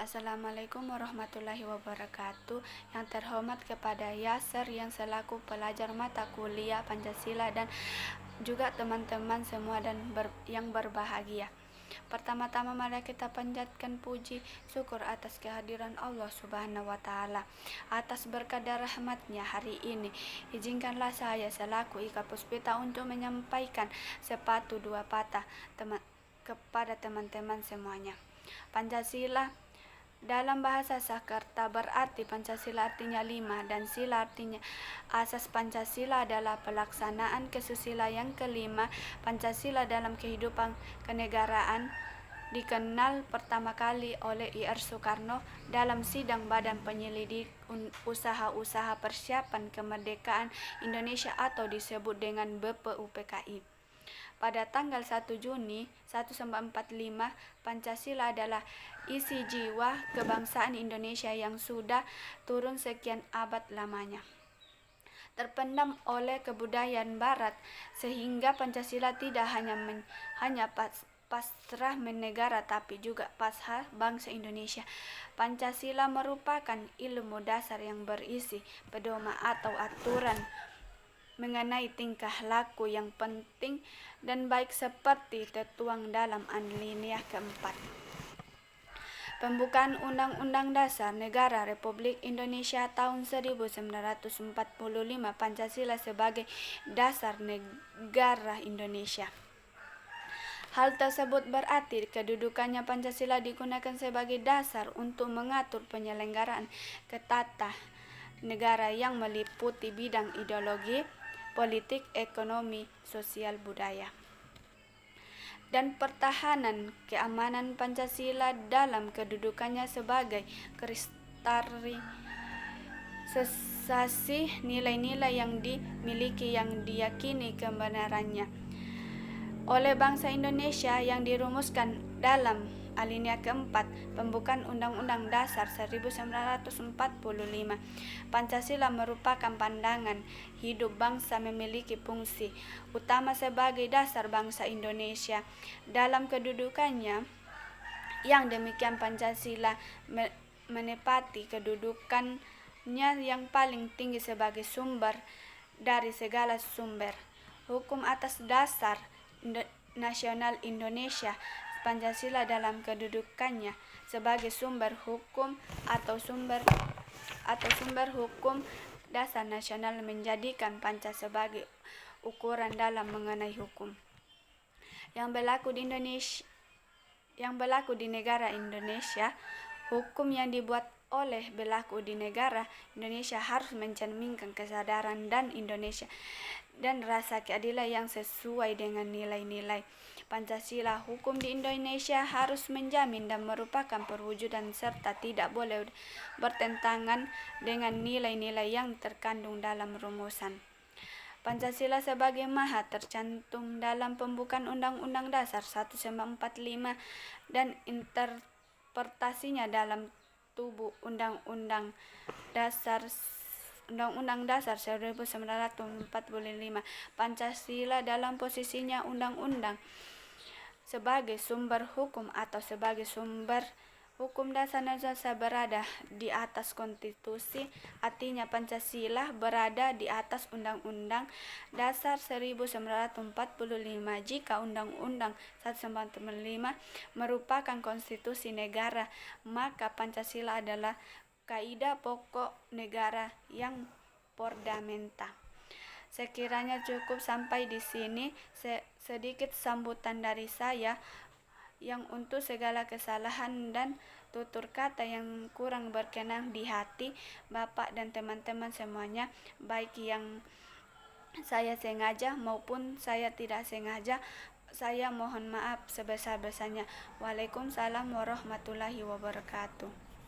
Assalamualaikum warahmatullahi wabarakatuh. Yang terhormat kepada Yasser yang selaku pelajar mata kuliah Pancasila dan juga teman-teman semua yang berbahagia. Pertama-tama mari kita panjatkan puji syukur atas kehadiran Allah Subhanahu wa taala. Atas berkat dan rahmatnya hari ini, izinkanlah saya selaku Ika Puspita untuk menyampaikan sepatu dua patah kepada teman-teman semuanya. Pancasila dalam bahasa Sakerta berarti Pancasila artinya 5 dan sila artinya asas. Pancasila adalah pelaksanaan kesusila yang kelima. Pancasila dalam kehidupan kenegaraan dikenal pertama kali oleh Ir Soekarno dalam sidang Badan Penyelidik Usaha-Usaha Persiapan Kemerdekaan Indonesia atau disebut dengan BPUPKI. Pada tanggal 1 Juni 1945, Pancasila adalah isi jiwa kebangsaan Indonesia yang sudah turun sekian abad lamanya, terpendam oleh kebudayaan Barat, sehingga Pancasila tidak hanya pasrah menegara tapi juga pasrah bangsa Indonesia. Pancasila merupakan ilmu dasar yang berisi pedoman atau aturan mengenai tingkah laku yang penting dan baik seperti tertuang dalam alinea keempat Pembukaan Undang-Undang Dasar Negara Republik Indonesia tahun 1945, Pancasila sebagai dasar negara Indonesia. Hal tersebut berarti kedudukannya Pancasila digunakan sebagai dasar untuk mengatur penyelenggaraan ketatanegaraan yang meliputi bidang ideologi, politik, ekonomi, sosial, budaya, dan pertahanan keamanan. Pancasila dalam kedudukannya sebagai kristalisasi nilai-nilai yang dimiliki yang diyakini kebenarannya oleh bangsa Indonesia yang dirumuskan dalam alinea keempat Pembukaan Undang-Undang Dasar 1945. Pancasila merupakan pandangan hidup bangsa memiliki fungsi utama sebagai dasar bangsa Indonesia. Dalam kedudukannya yang demikian, Pancasila menepati kedudukannya yang paling tinggi sebagai sumber dari segala sumber hukum atas dasar nasional Indonesia. Pancasila dalam kedudukannya sebagai sumber hukum atau sumber hukum dasar nasional menjadikan Pancasila sebagai ukuran dalam mengenai hukum yang berlaku di negara Indonesia. Hukum yang dibuat oleh berlaku di negara Indonesia harus mencerminkan kesadaran dan Indonesia dan rasa keadilan yang sesuai dengan nilai-nilai Pancasila. Hukum di Indonesia harus menjamin dan merupakan perwujudan serta tidak boleh bertentangan dengan nilai-nilai yang terkandung dalam rumusan Pancasila sebagaimana tercantum dalam Pembukaan Undang-Undang Dasar 1945 dan interpretasinya dalam tubuh Undang-Undang Dasar 1945. Pancasila dalam posisinya undang-undang sebagai sumber hukum atau sebagai sumber hukum dasar Indonesia berada di atas konstitusi. Artinya Pancasila berada di atas Undang-Undang Dasar 1945. Jika Undang-Undang 1945 merupakan konstitusi negara, maka Pancasila adalah kaidah pokok negara yang fundamental. Sekiranya cukup sampai di sini. Sedikit sambutan dari saya yang untuk segala kesalahan dan tutur kata yang kurang berkenan di hati Bapak dan teman-teman semuanya, baik yang saya sengaja maupun saya tidak sengaja, saya mohon maaf sebesar-besarnya. Waalaikumsalam warahmatullahi wabarakatuh.